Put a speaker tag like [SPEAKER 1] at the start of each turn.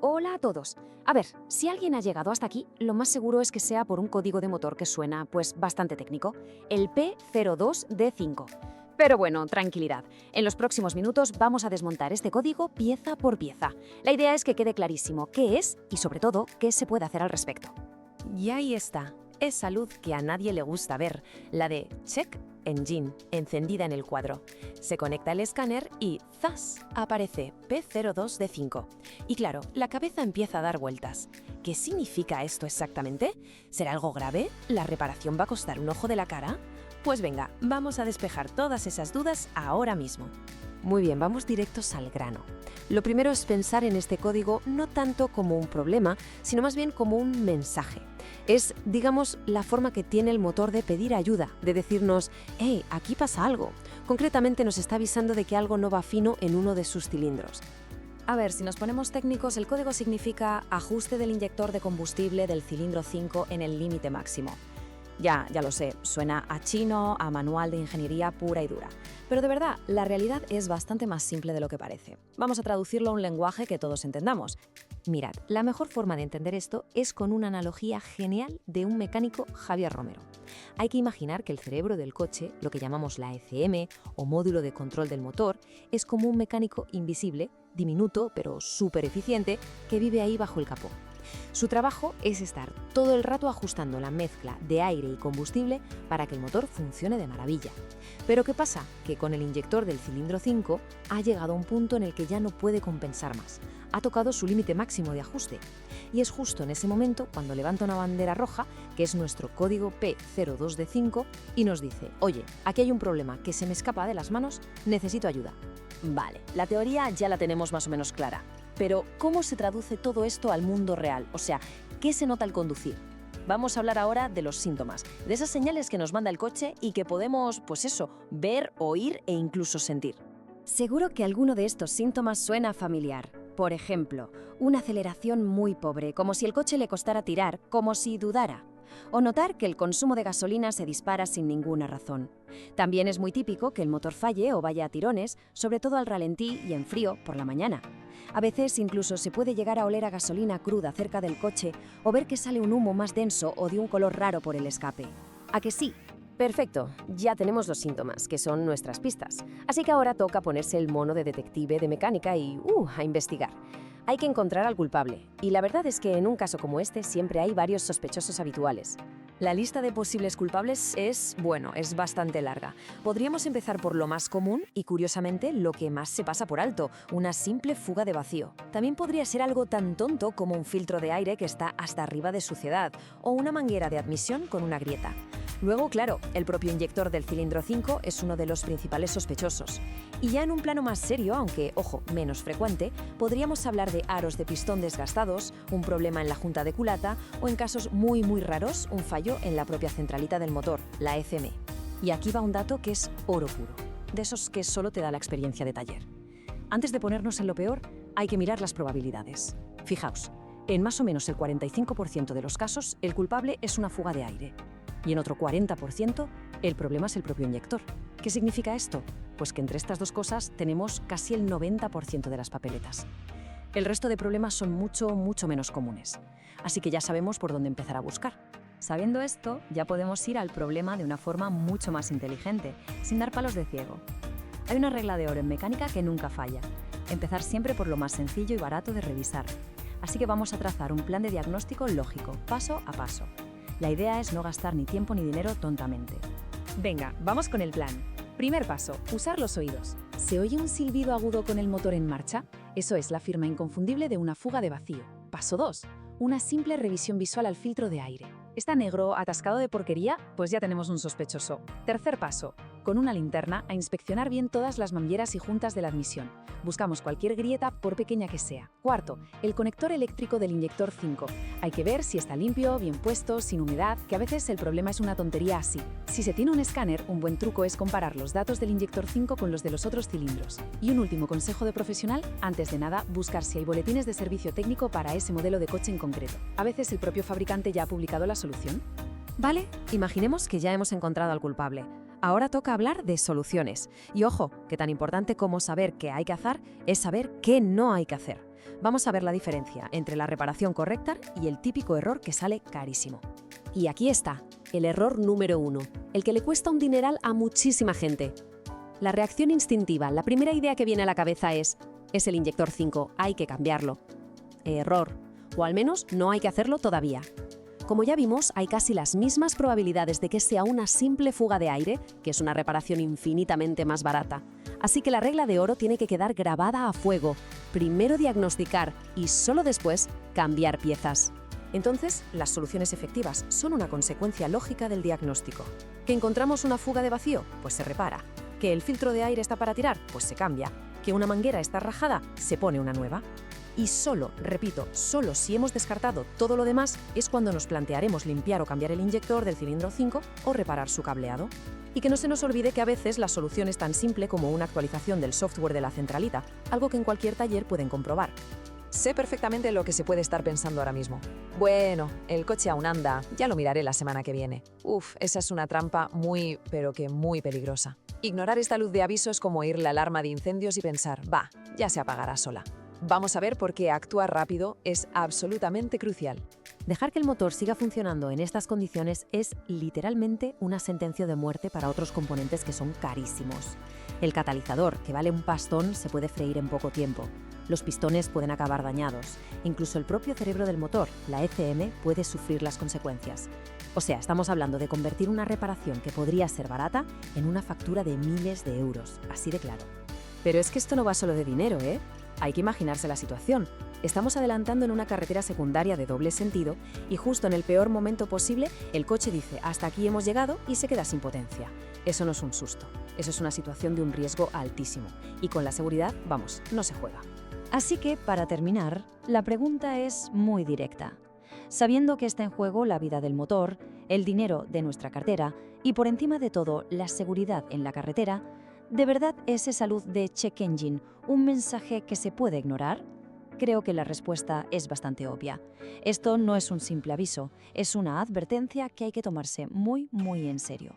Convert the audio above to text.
[SPEAKER 1] Hola a todos. A ver, si alguien ha llegado hasta aquí, lo más seguro es que sea por un código de motor que suena, pues, bastante técnico, el P02D5. Pero bueno, tranquilidad. En los próximos minutos vamos a desmontar este código pieza por pieza. La idea es que quede clarísimo qué es y, sobre todo, qué se puede hacer al respecto.
[SPEAKER 2] Y ahí está, esa luz que a nadie le gusta ver, la de Check Engine, encendida en el cuadro. Se conecta el escáner y ¡zas!, aparece P02D5. Y claro, la cabeza empieza a dar vueltas. ¿Qué significa esto exactamente? ¿Será algo grave? ¿La reparación va a costar un ojo de la cara? Pues venga, vamos a despejar todas esas dudas ahora mismo. Muy bien, vamos directos al grano. Lo primero es pensar en este código no tanto como un problema, sino más bien como un mensaje. Es, digamos, la forma que tiene el motor de pedir ayuda, de decirnos, ¡hey, aquí pasa algo! Concretamente nos está avisando de que algo no va fino en uno de sus cilindros.
[SPEAKER 1] A ver, si nos ponemos técnicos, el código significa ajuste del inyector de combustible del cilindro 5 en el límite máximo. Ya lo sé, suena a chino, a manual de ingeniería pura y dura. Pero de verdad, la realidad es bastante más simple de lo que parece. Vamos a traducirlo a un lenguaje que todos entendamos.
[SPEAKER 2] Mirad, la mejor forma de entender esto es con una analogía genial de un mecánico, Javier Romero. Hay que imaginar que el cerebro del coche, lo que llamamos la ECM o módulo de control del motor, es como un mecánico invisible, diminuto pero súper eficiente, que vive ahí bajo el capó. Su trabajo es estar todo el rato ajustando la mezcla de aire y combustible para que el motor funcione de maravilla. Pero ¿qué pasa? Que con el inyector del cilindro 5 ha llegado a un punto en el que ya no puede compensar más. Ha tocado su límite máximo de ajuste. Y es justo en ese momento cuando levanta una bandera roja, que es nuestro código P02D5, y nos dice, oye, aquí hay un problema que se me escapa de las manos, necesito ayuda.
[SPEAKER 3] Vale, la teoría ya la tenemos más o menos clara. Pero, ¿cómo se traduce todo esto al mundo real? O sea, ¿qué se nota al conducir? Vamos a hablar ahora de los síntomas, de esas señales que nos manda el coche y que podemos, pues eso, ver, oír e incluso sentir.
[SPEAKER 1] Seguro que alguno de estos síntomas suena familiar. Por ejemplo, una aceleración muy pobre, como si el coche le costara tirar, como si dudara. O notar que el consumo de gasolina se dispara sin ninguna razón. También es muy típico que el motor falle o vaya a tirones, sobre todo al ralentí y en frío por la mañana. A veces incluso se puede llegar a oler a gasolina cruda cerca del coche o ver que sale un humo más denso o de un color raro por el escape. ¿A que sí?
[SPEAKER 2] Perfecto, ya tenemos los síntomas, que son nuestras pistas. Así que ahora toca ponerse el mono de detective de mecánica y a investigar. Hay que encontrar al culpable, y la verdad es que en un caso como este siempre hay varios sospechosos habituales.
[SPEAKER 1] La lista de posibles culpables es bastante larga. Podríamos empezar por lo más común y, curiosamente, lo que más se pasa por alto, una simple fuga de vacío. También podría ser algo tan tonto como un filtro de aire que está hasta arriba de suciedad o una manguera de admisión con una grieta. Luego, claro, el propio inyector del cilindro 5 es uno de los principales sospechosos. Y ya en un plano más serio, aunque, ojo, menos frecuente, podríamos hablar de aros de pistón desgastados, un problema en la junta de culata o, en casos muy raros, un fallo en la propia centralita del motor, la ECM. Y aquí va un dato que es oro puro, de esos que solo te da la experiencia de taller. Antes de ponernos en lo peor, hay que mirar las probabilidades. Fijaos, en más o menos el 45% de los casos, el culpable es una fuga de aire. Y en otro 40%, el problema es el propio inyector. ¿Qué significa esto? Pues que entre estas dos cosas tenemos casi el 90% de las papeletas. El resto de problemas son mucho menos comunes. Así que ya sabemos por dónde empezar a buscar. Sabiendo esto, ya podemos ir al problema de una forma mucho más inteligente, sin dar palos de ciego. Hay una regla de oro en mecánica que nunca falla: empezar siempre por lo más sencillo y barato de revisar. Así que vamos a trazar un plan de diagnóstico lógico, paso a paso. La idea es no gastar ni tiempo ni dinero tontamente.
[SPEAKER 4] Venga, vamos con el plan. Primer paso, usar los oídos. ¿Se oye un silbido agudo con el motor en marcha? Eso es la firma inconfundible de una fuga de vacío. Paso 2, una simple revisión visual al filtro de aire. ¿Está negro, atascado de porquería? Pues ya tenemos un sospechoso. Tercer paso, con una linterna a inspeccionar bien todas las mangueras y juntas de la admisión. Buscamos cualquier grieta, por pequeña que sea. Cuarto, el conector eléctrico del inyector 5. Hay que ver si está limpio, bien puesto, sin humedad, que a veces el problema es una tontería así. Si se tiene un escáner, un buen truco es comparar los datos del inyector 5 con los de los otros cilindros. Y un último consejo de profesional, antes de nada, buscar si hay boletines de servicio técnico para ese modelo de coche en concreto. A veces el propio fabricante ya ha publicado la solución.
[SPEAKER 2] Vale, imaginemos que ya hemos encontrado al culpable. Ahora toca hablar de soluciones. Y ojo, que tan importante como saber qué hay que hacer es saber qué no hay que hacer. Vamos a ver la diferencia entre la reparación correcta y el típico error que sale carísimo.
[SPEAKER 5] Y aquí está, el error número 1, el que le cuesta un dineral a muchísima gente. La reacción instintiva, la primera idea que viene a la cabeza es el inyector 5, hay que cambiarlo. Error, o al menos no hay que hacerlo todavía. Como ya vimos, hay casi las mismas probabilidades de que sea una simple fuga de aire, que es una reparación infinitamente más barata. Así que la regla de oro tiene que quedar grabada a fuego. Primero diagnosticar y solo después cambiar piezas.
[SPEAKER 2] Entonces, las soluciones efectivas son una consecuencia lógica del diagnóstico. ¿Que encontramos una fuga de vacío? Pues se repara. ¿Que el filtro de aire está para tirar? Pues se cambia. ¿Que una manguera está rajada? Se pone una nueva. Y solo, repito, solo si hemos descartado todo lo demás es cuando nos plantearemos limpiar o cambiar el inyector del cilindro 5 o reparar su cableado. Y que no se nos olvide que a veces la solución es tan simple como una actualización del software de la centralita, algo que en cualquier taller pueden comprobar.
[SPEAKER 1] Sé perfectamente lo que se puede estar pensando ahora mismo. Bueno, el coche aún anda, ya lo miraré la semana que viene. Uf, esa es una trampa muy, pero que muy peligrosa. Ignorar esta luz de aviso es como oír la alarma de incendios y pensar, va, ya se apagará sola. Vamos a ver por qué actuar rápido es absolutamente crucial.
[SPEAKER 2] Dejar que el motor siga funcionando en estas condiciones es literalmente una sentencia de muerte para otros componentes que son carísimos. El catalizador, que vale un pastón, se puede freír en poco tiempo. Los pistones pueden acabar dañados. Incluso el propio cerebro del motor, la ECM, puede sufrir las consecuencias. O sea, estamos hablando de convertir una reparación que podría ser barata en una factura de miles de euros, así de claro. Pero es que esto no va solo de dinero, ¿eh? Hay que imaginarse la situación. Estamos adelantando en una carretera secundaria de doble sentido y justo en el peor momento posible el coche dice hasta aquí hemos llegado y se queda sin potencia. Eso no es un susto, eso es una situación de un riesgo altísimo y con la seguridad, vamos, no se juega.
[SPEAKER 3] Así que, para terminar, la pregunta es muy directa. Sabiendo que está en juego la vida del motor, el dinero de nuestra cartera y por encima de todo la seguridad en la carretera, ¿de verdad es esa luz de check engine un mensaje que se puede ignorar? Creo que la respuesta es bastante obvia. Esto no es un simple aviso, es una advertencia que hay que tomarse muy, muy en serio.